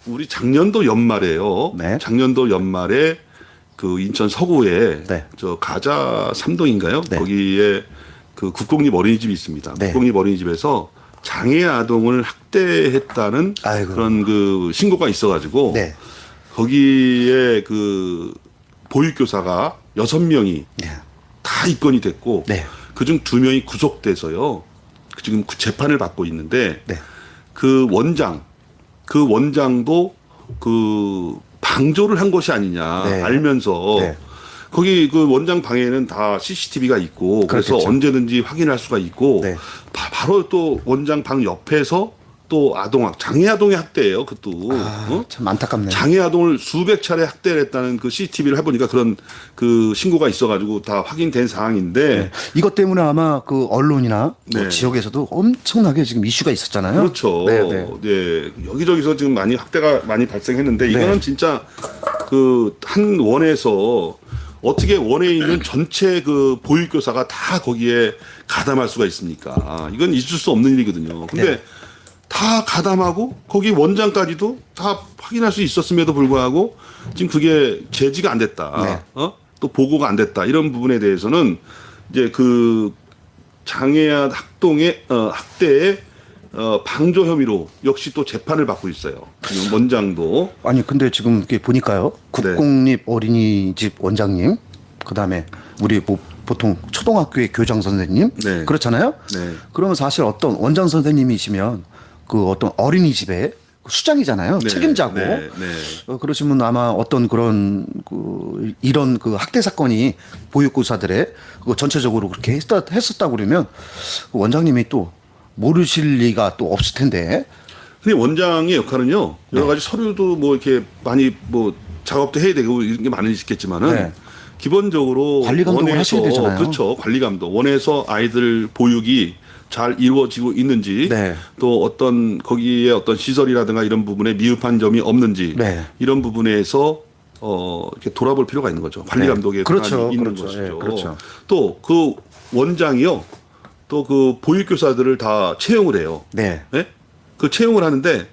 우리 작년도 연말에요. 네. 작년도 연말에 그 인천 서구에 네. 저 가자 3동인가요? 네. 거기에 그 국공립 어린이집이 있습니다. 네. 국공립 어린이집에서 장애 아동을 학대했다는 아이고. 그런 그 신고가 있어가지고 네. 거기에 그 보육교사가 6명이 네. 다 입건이 됐고 네. 그중 2명이 구속돼서요. 지금 재판을 받고 있는데 네. 그 원장도 그 방조를 한 것이 아니냐 네. 알면서 네. 거기 그 원장 방에는 다 CCTV가 있고 그래서 그렇겠죠. 언제든지 확인할 수가 있고 네. 바로 또 원장 방 옆에서 또 장애 아동의 학대예요. 그것도 참 안타깝네요. 장애 아동을 수백 차례 학대를 했다는 그 CCTV를 해보니까 그런 그 신고가 있어가지고 다 확인된 사항인데 네. 이것 때문에 아마 그 언론이나 또 네. 지역에서도 엄청나게 지금 이슈가 있었잖아요. 그렇죠. 네, 네. 네. 여기저기서 지금 많이 학대가 많이 발생했는데 네. 이거는 진짜 그 한 원에서 어떻게 원에 있는 전체 그 보육교사가 다 거기에 가담할 수가 있습니까? 이건 있을 수 없는 일이거든요. 근데 네. 다 가담하고 거기 원장까지도 다 확인할 수 있었음에도 불구하고 지금 그게 제지가 안 됐다. 네. 또 보고가 안 됐다. 이런 부분에 대해서는 이제 그 장애아 학대의 방조 혐의로 역시 또 재판을 받고 있어요. 지금 원장도. 아니 근데 지금 이렇게 보니까요. 국공립 어린이집 원장님, 그다음에 우리 뭐 보통 초등학교의 교장 선생님 네. 그렇잖아요. 네. 그러면 사실 어떤 원장 선생님이시면 그 어떤 어린이집의 수장이잖아요. 네. 책임자고. 네. 네. 그러시면 아마 어떤 그런 그 이런 그 학대 사건이 보육교사들의 그 전체적으로 그렇게 했었다고 그러면 그 원장님이 또 모르실 리가 또 없을 텐데. 근데 원장의 역할은요 여러 가지 서류도 뭐 이렇게 많이 뭐 작업도 해야 되고 이런 게 많이 있겠지만은 네. 기본적으로 관리 감독을 하셔야 되잖아요. 그렇죠. 관리 감독. 원에서 아이들 보육이 잘 이루어지고 있는지 네. 또 어떤 거기에 어떤 시설이라든가 이런 부분에 미흡한 점이 없는지 네. 이런 부분에서 이렇게 돌아볼 필요가 있는 거죠. 관리 네. 감독의 그렇죠. 권한이 있는 그렇죠. 것이죠. 네, 그렇죠. 또 그 원장이요. 또 그 보육교사들을 다 채용을 해요. 네. 네? 그 채용을 하는데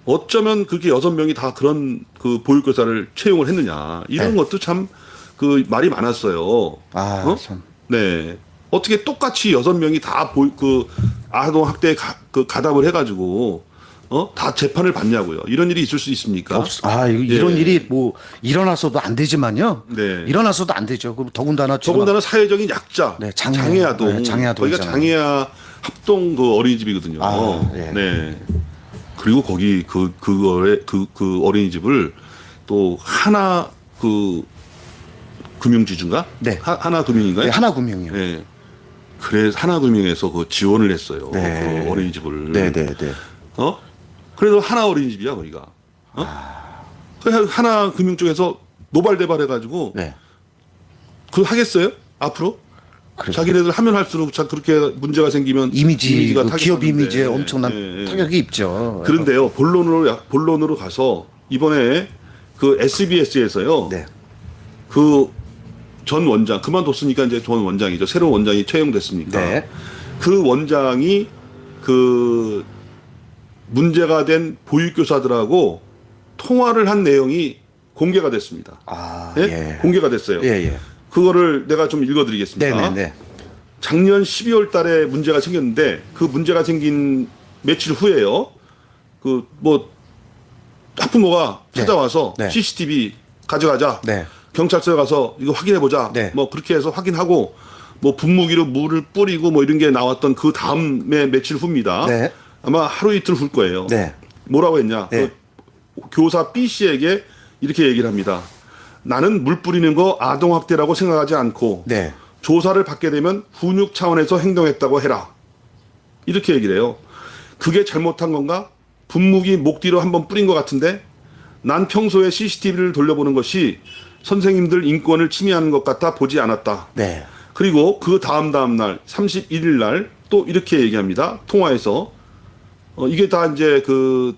어쩌면 그렇게 6명이 다 그런 그 보육교사를 채용을 했느냐 이런 네. 것도 참 그 말이 많았어요. 아, 참. 네. 어떻게 똑같이 6명이 다 그 아동 학대 그 가담을 해가지고 다 재판을 받냐고요. 이런 일이 있을 수 있습니까? 이런 일이 뭐 일어나서도 안 되지만요. 네. 일어나서도 안 되죠. 그럼 더군다나 지금 더군다나 사회적인 약자, 네, 장애아동, 네, 장애아동이잖아요. 거기가 장애아 합동 그 어린이집이거든요. 예. 네. 그리고 거기 그 어린이집을 또 하나 그 금융지주인가? 네. 하나금융인가요? 네, 하나금융이요. 네. 그래서 하나금융에서 그 지원을 했어요. 네. 그 어린이집을. 네. 그래도 하나 어린이집이야 거기가. 그래서 하나금융 쪽에서 노발대발 해가지고 네. 그거 하겠어요? 앞으로? 그렇죠. 자기네들 하면 할수록 그렇게 문제가 생기면 이미지가 타격하는데. 기업 이미지에 엄청난 예, 예. 타격이 입죠. 그런데요 본론으로 가서 이번에 그 SBS에서요 네. 그 전 원장 그만뒀으니까 이제 전 원장이죠. 새로운 원장이 채용됐으니까 네. 그 원장이 그 문제가 된 보육교사들하고 통화를 한 내용이 공개가 됐습니다. 예? 예. 공개가 됐어요. 예. 그거를 내가 좀 읽어드리겠습니다. 네. 작년 12월 달에 문제가 생겼는데 그 문제가 생긴 며칠 후에요. 그 뭐 학부모가 네. 찾아와서 네. CCTV 가져가자. 네. 경찰서에 가서 이거 확인해 보자. 네. 뭐 그렇게 해서 확인하고 뭐 분무기로 물을 뿌리고 뭐 이런 게 나왔던 그 다음에 며칠 후입니다. 네. 아마 하루 이틀 후일 거예요. 네. 뭐라고 했냐? 네. 그 교사 B 씨에게 이렇게 얘기를 합니다. 나는 물 뿌리는 거 아동학대라고 생각하지 않고 네. 조사를 받게 되면 훈육 차원에서 행동했다고 해라. 이렇게 얘기를 해요. 그게 잘못한 건가? 분무기 목 뒤로 한번 뿌린 것 같은데 난 평소에 CCTV를 돌려보는 것이 선생님들 인권을 침해하는 것 같아 보지 않았다. 네. 그리고 그 다음 날 31일 날 또 이렇게 얘기합니다. 통화에서 이게 다 이제 그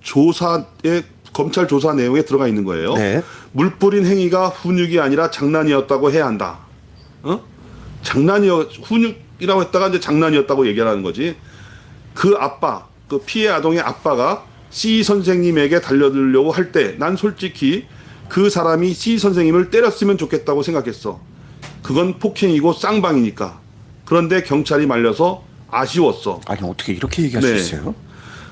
조사의 검찰 조사 내용에 들어가 있는 거예요. 네. 물 뿌린 행위가 훈육이 아니라 장난이었다고 해야 한다. 훈육이라고 했다가 이제 장난이었다고 얘기하는 거지. 그 아빠, 그 피해 아동의 아빠가 C 선생님에게 달려들려고 할 때 난 솔직히 그 사람이 C 선생님을 때렸으면 좋겠다고 생각했어. 그건 폭행이고 쌍방이니까. 그런데 경찰이 말려서 아쉬웠어. 아니 어떻게 이렇게 얘기할 수 네. 있어요?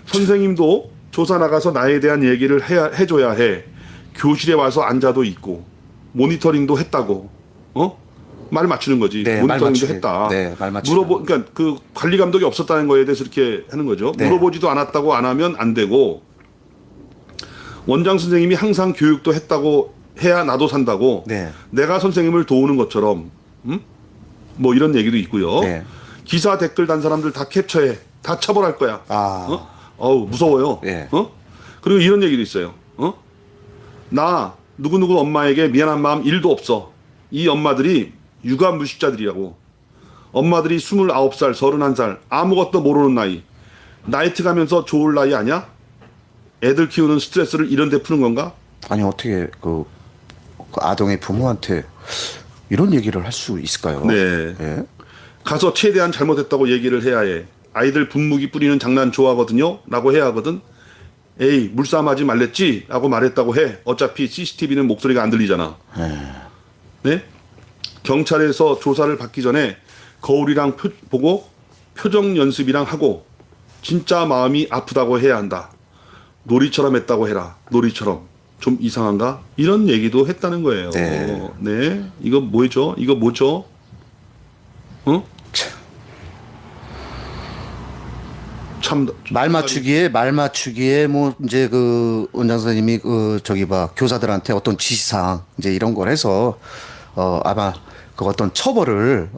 선생님도 조사 나가서 나에 대한 얘기를 해줘야 해. 교실에 와서 앉아도 있고 모니터링도 했다고. 말 맞추는 거지. 네, 말 모니터링도 맞추기. 했다. 네, 말 맞추기. 그러니까 그 관리 감독이 없었다는 거에 대해서 이렇게 하는 거죠. 네. 물어보지도 않았다고 안 하면 안 되고, 원장 선생님이 항상 교육도 했다고 해야 나도 산다고. 네. 내가 선생님을 도우는 것처럼, 뭐 이런 얘기도 있고요. 네. 기사 댓글 단 사람들 다 캡처해, 다 처벌할 거야. 아. 어우 무서워요. 네. 그리고 이런 얘기도 있어요. 나 누구누구 엄마에게 미안한 마음 1도 없어. 이 엄마들이 육아 무식자들이라고. 엄마들이 29살, 31살 아무것도 모르는 나이. 나이트 가면서 좋을 나이 아니야? 애들 키우는 스트레스를 이런 데 푸는 건가? 아니 어떻게 그 아동의 부모한테 이런 얘기를 할 수 있을까요? 네. 예? 가서 최대한 잘못했다고 얘기를 해야 해. 아이들 분무기 뿌리는 장난 좋아하거든요? 라고 해야 하거든. 에이 물싸움하지 말랬지? 라고 말했다고 해. 어차피 CCTV는 목소리가 안 들리잖아. 네? 경찰에서 조사를 받기 전에 거울이랑 보고 표정 연습이랑 하고 진짜 마음이 아프다고 해야 한다. 놀이처럼 했다고 해라. 놀이처럼. 좀 이상한가? 이런 얘기도 했다는 거예요. 네. 네. 이거 뭐죠? 이거 뭐죠? 참. 말 맞추기에 뭐 이제 그 원장 선생님이 그 저기 교사들한테 어떤 지시사항 이제 이런 걸 해서 아마 그 어떤 처벌을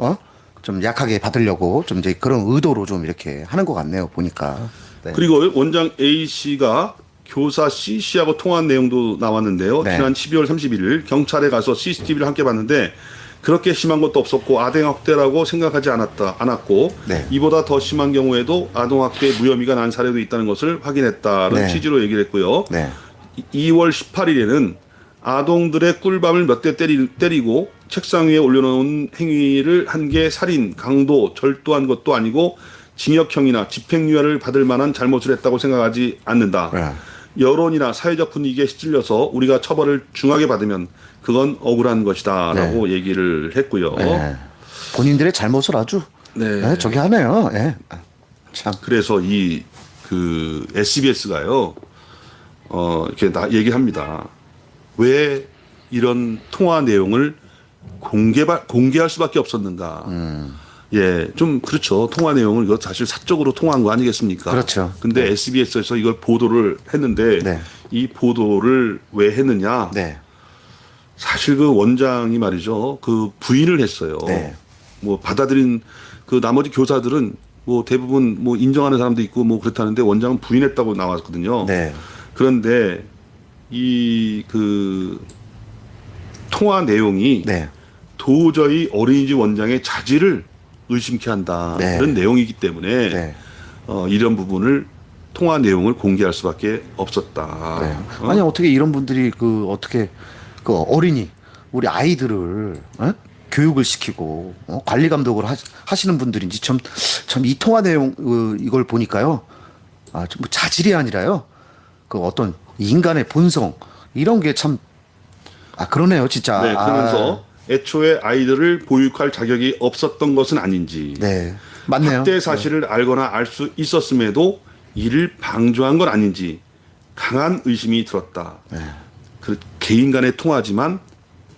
좀 약하게 받으려고 좀 이제 그런 의도로 좀 이렇게 하는 것 같네요 보니까. 네. 그리고 원장 A 씨가 교사 C 씨하고 통화한 내용도 나왔는데요. 네. 지난 12월 31일 경찰에 가서 CCTV를 함께 봤는데 그렇게 심한 것도 없었고 아동학대라고 생각하지 않았고 네. 이보다 더 심한 경우에도 아동학대 무혐의가 난 사례도 있다는 것을 확인했다는 네. 취지로 얘기를 했고요. 네. 2월 18일에는 아동들의 꿀밤을 몇 대 때리고 책상 위에 올려놓은 행위를 한 게 살인, 강도, 절도한 것도 아니고 징역형이나 집행유예를 받을 만한 잘못을 했다고 생각하지 않는다. 네. 여론이나 사회적 분위기에 휩쓸려서 우리가 처벌을 중하게 받으면 그건 억울한 것이다라고 얘기를 했고요. 네. 본인들의 잘못을 아주 네. 저기 하네요. 예. 참. 그래서 이 그 SBS가요, 이렇게 얘기합니다. 왜 이런 통화 내용을 공개할 수밖에 없었는가? 예, 좀 그렇죠. 통화 내용을 이거 사실 사적으로 통화한 거 아니겠습니까? 그렇죠. 근데 네. SBS에서 이걸 보도를 했는데 네. 이 보도를 왜 했느냐? 네. 사실 그 원장이 말이죠. 그 부인을 했어요. 네. 뭐 받아들인 그 나머지 교사들은 뭐 대부분 뭐 인정하는 사람도 있고 뭐 그렇다는데 원장은 부인했다고 나왔거든요. 네. 그런데 이 그 통화 내용이 네. 도저히 어린이집 원장의 자질을 의심케 한다. 네. 그런 내용이기 때문에 네. 이런 부분을 통화 내용을 공개할 수밖에 없었다. 네. 아니 어떻게 이런 분들이 어떻게 어린이 우리 아이들을 교육을 시키고 관리 감독을 하시는 분들인지 참 이 통화 내용 이걸 보니까요. 좀 자질이 아니라요. 그 어떤 인간의 본성 이런 게 참 그러네요, 진짜. 네, 그러면서 애초에 아이들을 보육할 자격이 없었던 것은 아닌지. 네, 맞네요. 학대 사실을 알거나 알 수 있었음에도 이를 방조한 건 아닌지 강한 의심이 들었다. 네. 그 개인 간의 통화지만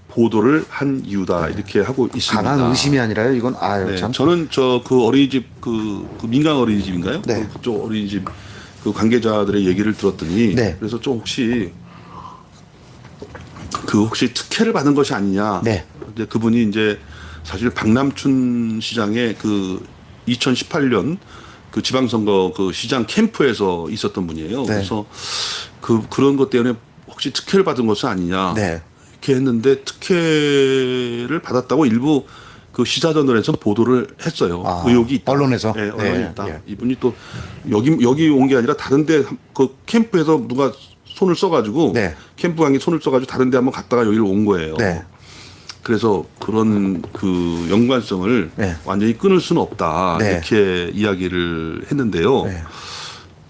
보도를 한 이유다. 이렇게 하고 있습니다. 강한 의심이 아니라요. 이건 네, 참. 저는 그 어린이집 그 민간 어린이집인가요? 네. 그쪽 어린이집 그 관계자들의 얘기를 들었더니 네. 그래서 좀 혹시 특혜를 받은 것이 아니냐. 네. 근데 그분이 이제 사실 박남춘 시장의 그 2018년 그 지방선거 그 시장 캠프에서 있었던 분이에요. 네. 그래서 그런 것 때문에 혹시 특혜를 받은 것은 아니냐. 네. 이렇게 했는데 특혜를 받았다고 일부 그 시사저널에서 보도를 했어요. 의혹이 있다. 언론에서? 네, 언론이 네. 있다. 예. 이분이 또 여기 온 게 아니라 다른데 그 캠프에서 누가 손을 써가지고 네. 캠프 관계 손을 써가지고 다른데 한번 갔다가 여기로 온 거예요. 네. 그래서 그런 그 연관성을 네. 완전히 끊을 수는 없다. 네. 이렇게 이야기를 했는데요. 네.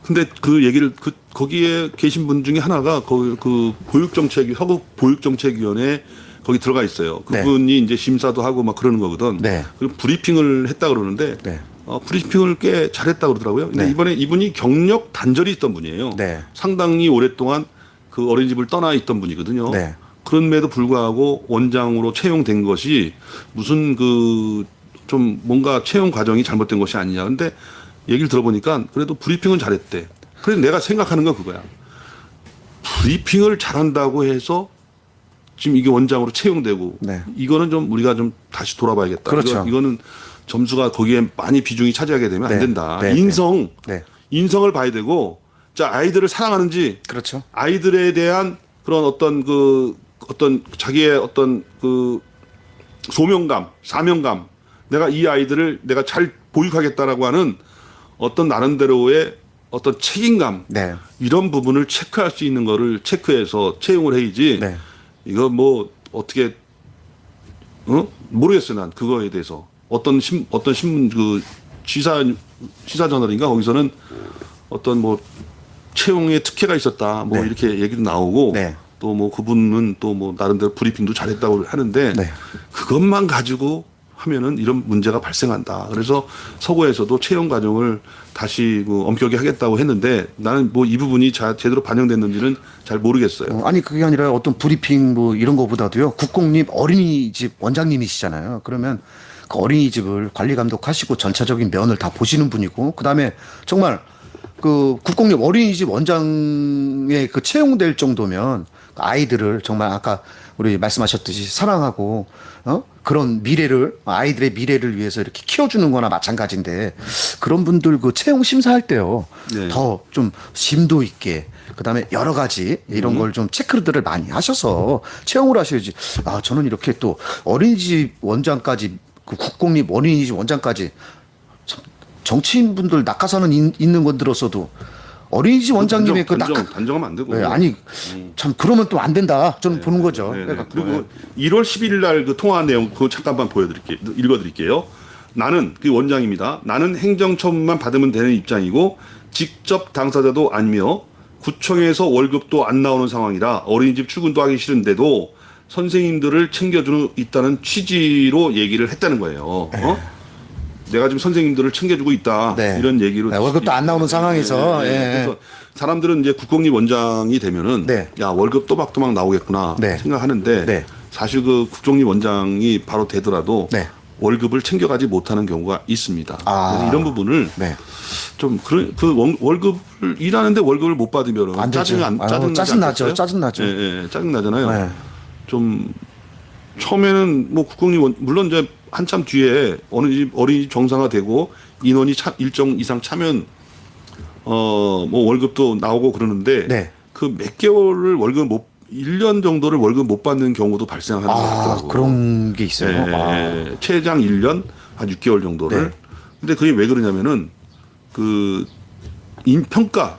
근데 그 얘기를 거기에 계신 분 중에 하나가 그 교육정책위원회 거기 들어가 있어요. 네. 그분이 이제 심사도 하고 막 그러는 거거든. 네. 그리고 브리핑을 했다 그러는데 네. 브리핑을 꽤 잘했다 그러더라고요. 근데 네. 이번에 이분이 경력 단절이 있던 분이에요. 네. 상당히 오랫동안 그 어린이집을 떠나 있던 분이거든요. 네. 그럼에도 불구하고 원장으로 채용된 것이 무슨 좀 뭔가 채용 과정이 잘못된 것이 아니냐. 근데 얘기를 들어보니까 그래도 브리핑은 잘했대. 그래서 내가 생각하는 건 그거야. 브리핑을 잘한다고 해서 지금 이게 원장으로 채용되고 네. 이거는 좀 우리가 좀 다시 돌아봐야겠다. 그렇죠. 이거는 점수가 거기에 많이 비중이 차지하게 되면 안 네. 된다. 네. 네. 인성을 봐야 되고 자 아이들을 사랑하는지 그렇죠. 아이들에 대한 그런 어떤 자기의 어떤 소명감, 사명감 내가 이 아이들을 내가 잘 보육하겠다라고 하는 어떤 나름대로의 어떤 책임감 네. 이런 부분을 체크할 수 있는 거를 체크해서 채용을 해야지. 네. 이거 뭐 어떻게 모르겠어요. 난 그거에 대해서 어떤 신문 시사 저널인가 거기서는 어떤 뭐 채용에 특혜가 있었다 뭐 네. 이렇게 얘기도 나오고 네. 또 뭐 그분은 또 뭐 나름대로 브리핑도 잘했다고 하는데 네. 그것만 가지고 하면은 이런 문제가 발생한다. 그래서 서구에서도 채용 과정을 다시 엄격히 하겠다고 했는데 나는 뭐 이 부분이 제대로 반영됐는지는 잘 모르겠어요. 아니 그게 아니라 어떤 브리핑 뭐 이런 거보다도요. 국공립 어린이집 원장님이시잖아요. 그러면 그 어린이집을 관리 감독하시고 전체적인 면을 다 보시는 분이고 그다음에 정말 그 국공립 어린이집 원장에 그 채용될 정도면 그 아이들을 정말 아까 우리 말씀하셨듯이 사랑하고 그런 미래를 아이들의 미래를 위해서 이렇게 키워주는 거나 마찬가지인데 그런 분들 그 채용 심사할 때요. 네. 더 좀 심도 있게 그다음에 여러 가지 이런 걸 좀 체크들을 많이 하셔서 채용을 하셔야지. 아, 저는 이렇게 또 어린이집 원장까지 그 국공립 어린이집 원장까지 정치인분들 낙하산은 있는 건 들었어도 어린이집 원장님의 단정하면 안 되고. 네, 아니 참 그러면 또 안 된다. 저는 보는 거죠. 네, 네. 그러니까 그리고 1월 11일 날 그 통화 내용 그거 잠깐만 읽어드릴게요. 나는 그 원장입니다. 나는 행정처분만 받으면 되는 입장이고 직접 당사자도 아니며 구청에서 월급도 안 나오는 상황이라 어린이집 출근도 하기 싫은데도 선생님들을 챙겨주는 있다는 취지로 얘기를 했다는 거예요. 내가 지금 선생님들을 챙겨주고 있다. 네. 이런 얘기로. 네, 월급도 안 나오는 상황에서. 예. 그래서 사람들은 이제 국공립 원장이 되면은 네. 야 월급 또박또박 나오겠구나 네. 생각하는데 네. 사실 그 국공립 원장이 바로 되더라도 네. 월급을 챙겨가지 못하는 경우가 있습니다. 아. 그래서 이런 부분을 네. 좀 월급을 일하는데 월급을 못 받으면 안 되죠. 짜증나죠. 짜증나죠. 예, 짜증나잖아요. 네. 좀 처음에는 뭐 국공립 물론 이제 한참 뒤에 어린이집 정상화되고 인원이 일정 이상 차면 뭐 월급도 나오고 그러는데 네. 그 몇 개월을 1년 정도를 월급 못 받는 경우도 발생하는 것 같더라고요. 그런 게 있어요. 예, 최장 1년 한 6개월 정도를. 네. 근데 그게 왜 그러냐면은 그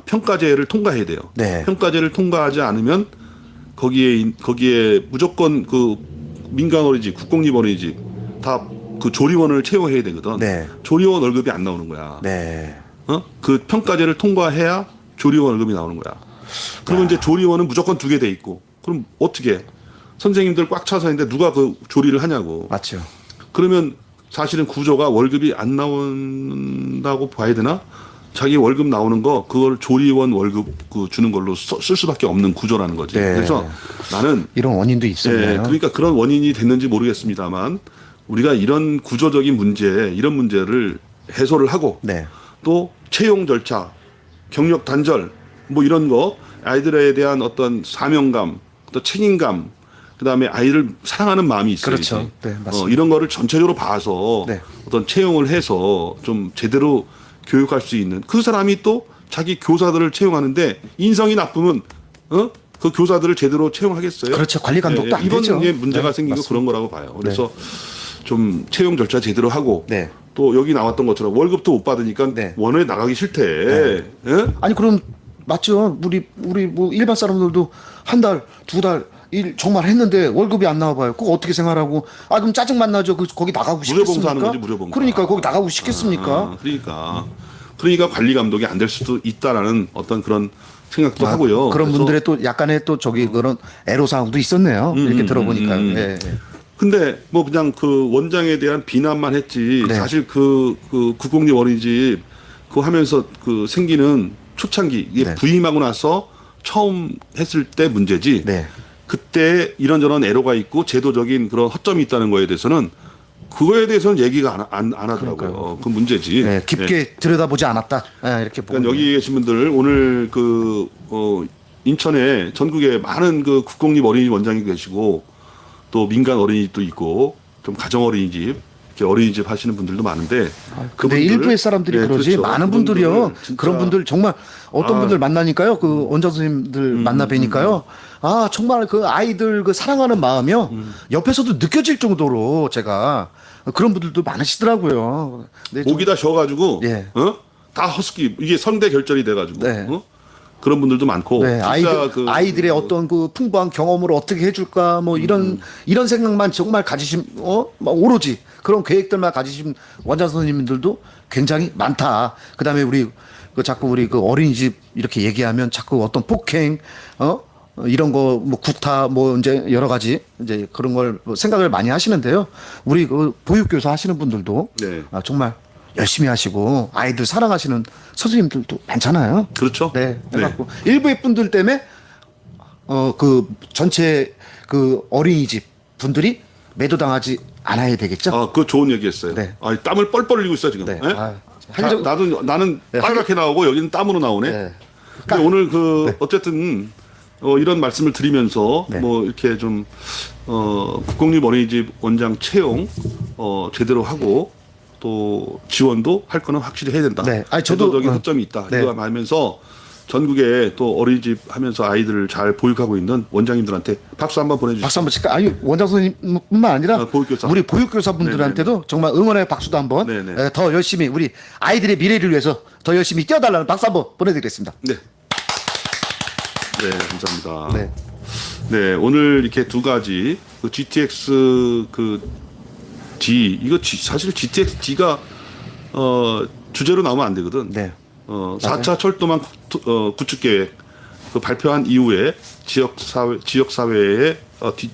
평가제를 통과해야 돼요. 네. 평가제를 통과하지 않으면 거기에 무조건 그 민간 어린이집, 국공립 어린이집 다 그 조리원을 채용해야 되거든. 네. 조리원 월급이 안 나오는 거야. 네. 그 평가제를 통과해야 조리원 월급이 나오는 거야. 그러면 이제 조리원은 무조건 2개 돼 있고. 그럼 어떻게 해? 선생님들 꽉 차서 있는데 누가 그 조리를 하냐고. 맞죠. 그러면 사실은 구조가 월급이 안 나온다고 봐야 되나? 자기 월급 나오는 거 그걸 조리원 월급 주는 걸로 쓸 수밖에 없는 구조라는 거지. 네. 그래서 나는 이런 원인도 있었네요. 그러니까 그런 원인이 됐는지 모르겠습니다만 우리가 이런 구조적인 이런 문제를 해소를 하고 네. 또 채용 절차, 경력 단절 뭐 이런 거 아이들에 대한 어떤 사명감, 또 책임감, 그다음에 아이를 사랑하는 마음이 있어야지. 그렇죠. 네, 맞습니다. 이런 거를 전체적으로 봐서 네. 어떤 채용을 해서 좀 제대로 교육할 수 있는 그 사람이 또 자기 교사들을 채용하는데 인성이 나쁘면 그 교사들을 제대로 채용하겠어요? 그렇죠. 관리 감독도 안 이번 되죠. 문제가 네, 생기고 맞습니다. 그런 거라고 봐요. 그래서 좀 채용 절차 제대로 하고 네. 또 여기 나왔던 것처럼 월급도 못 받으니까 네. 원에 나가기 싫대. 예? 아니 그럼 맞죠. 우리 뭐 일반 사람들도 한 달, 2달 일 정말 했는데 월급이 안 나와봐요. 그거 어떻게 생활하고? 아 그럼 짜증만 나죠. 거기 나가고 싶겠습니까? 무료봉사하는 거지 무료봉사. 그러니까 거기 나가고 싶겠습니까? 그러니까 그러니까 관리 감독이 안 될 수도 있다라는 어떤 그런 생각도 하고요. 그런 그래서 분들의 또 약간의 또 저기 그런 애로 사항도 있었네요. 이렇게 들어보니까. 예, 예. 근데 뭐 그냥 그 원장에 대한 비난만 했지 네. 사실 그 국공립 어린이집 그거 하면서 그 생기는 초창기 이게 네. 부임하고 나서 처음 했을 때 문제지. 네. 그때 이런저런 애로가 있고 제도적인 그런 허점이 있다는 거에 대해서는 그거에 대해서는 얘기가 안 하더라고요. 그 문제지. 네, 깊게 들여다보지 않았다. 예, 이렇게 보고. 그러니까 여기 계신 분들 오늘 인천에 전국에 많은 그 국공립 어린이집 원장이 계시고 또 민간 어린이집도 있고 좀 가정 어린이집 이렇게 어린이집 하시는 분들도 많은데 근데 일부의 사람들이 네, 그러지 그렇죠. 많은 그분들을 분들이요. 진짜 그런 분들 정말 어떤 분들 만나니까요. 그 원장 선생님들 만나 뵈니까요. 아 정말 그 아이들 그 사랑하는 마음이요. 옆에서도 느껴질 정도로 제가 그런 분들도 많으시더라고요. 네, 좀- 목이 다 쉬어가지고 예. 다 허스키 이게 성대 결절이 돼가지고 네. 그런 분들도 많고 네, 진짜 아이들의 어떤 그 풍부한 경험을 어떻게 해줄까 뭐 이런 생각만 정말 가지신 막 오로지 그런 계획들만 가지신 원장 선생님들도 굉장히 많다. 그다음에 우리 그 자꾸 우리 그 어린이집 이렇게 얘기하면 자꾸 어떤 폭행 이런 거 뭐 구타 뭐 이제 여러 가지 이제 그런 걸뭐 생각을 많이 하시는데요. 우리 그 보육교사 하시는 분들도 네. 정말 열심히 하시고 아이들 사랑하시는 선생님들도 많잖아요. 그렇죠. 네. 해갖고 일부의 분들 때문에 그 전체 그 어린이집 분들이 매도당하지 않아야 되겠죠. 아, 그거 좋은 얘기했어요. 네. 아, 땀을 뻘뻘 흘리고 있어 지금. 네. 예? 아, 한정- 나는 네, 빨갛게 나오고 여기는 땀으로 나오네. 네. 근데 오늘 어쨌든 이런 말씀을 드리면서 네. 뭐 이렇게 좀 국공립 어린이집 원장 채용 제대로 하고 또 지원도 할 거는 확실히 해야 된다. 네. 아니, 저도- 제도적인 허점이 있다. 네. 이거 하면서 전국에 또 어린이집 하면서 아이들을 잘 보육하고 있는 원장님들한테 박수 한번 보내주시죠. 박수 한번 칠까? 아니 원장 선생님뿐만 아니라 보육교사. 우리 보육교사 분들한테도 정말 응원의 박수도 한번 네네. 더 열심히 우리 아이들의 미래를 위해서 더 열심히 뛰어달라는 박수 한번 보내드리겠습니다. 네. 네, 감사합니다. 네. 네, 오늘 이렇게 두 가지 그 GTX 그 D 이거 사실 GTX D가 주제로 나오면 안 되거든. 네. 4차 철도망 구축 계획 그 발표한 이후에 지역 사회의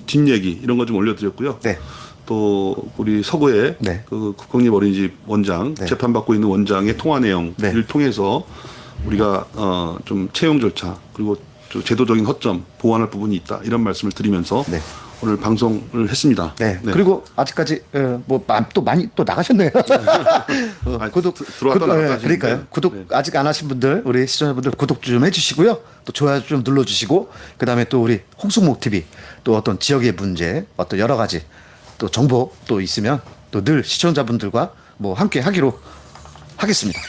뒷얘기 이런 거 좀 올려드렸고요. 네. 또 우리 서구의 네. 그 국공립 어린이집 원장 네. 재판받고 있는 원장의 통화 내용을 네. 통해서 우리가 좀 채용 절차 그리고 또 제도적인 허점 보완할 부분이 있다 이런 말씀을 드리면서 네. 오늘 방송을 했습니다. 네. 그리고 아직까지 뭐 또 많이 또 나가셨네요. 구독 들어왔다 구독, 나갔다 예, 하시는데. 그러니까요. 구독 네. 아직 안 하신 분들 우리 시청자분들 구독 좀 해주시고요. 또 좋아요 좀 눌러주시고 그다음에 또 우리 홍수목 TV 또 어떤 지역의 문제 어떤 여러 가지 또 정보 또 있으면 또 늘 시청자분들과 뭐 함께 하기로 하겠습니다.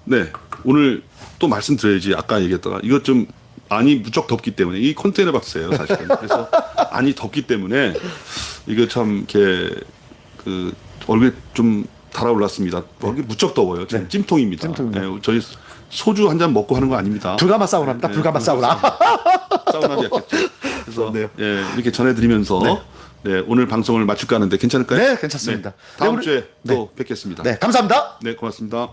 네, 오늘 또 말씀드려야지. 아까 얘기했다가 이것 좀 안이 무척 덥기 때문에 이 컨테이너 박스예요, 사실은. 그래서 안이 덥기 때문에 이거 참 이렇게 그 얼굴에 좀 달아올랐습니다. 얼굴이 무척 더워요. 지금 찜통입니다. 찜통입니다. 네, 저희 소주 한 잔 먹고 하는 거 아닙니다. 불가마 사우나입니다. 불가마 사우나. 사우나도 약겠죠. 그래서 네. 예, 이렇게 전해드리면서 네, 오늘 방송을 마칠까 하는데 괜찮을까요? 네, 괜찮습니다. 네, 다음 네, 우리- 주에 또 뵙겠습니다. 네, 감사합니다. 네, 고맙습니다.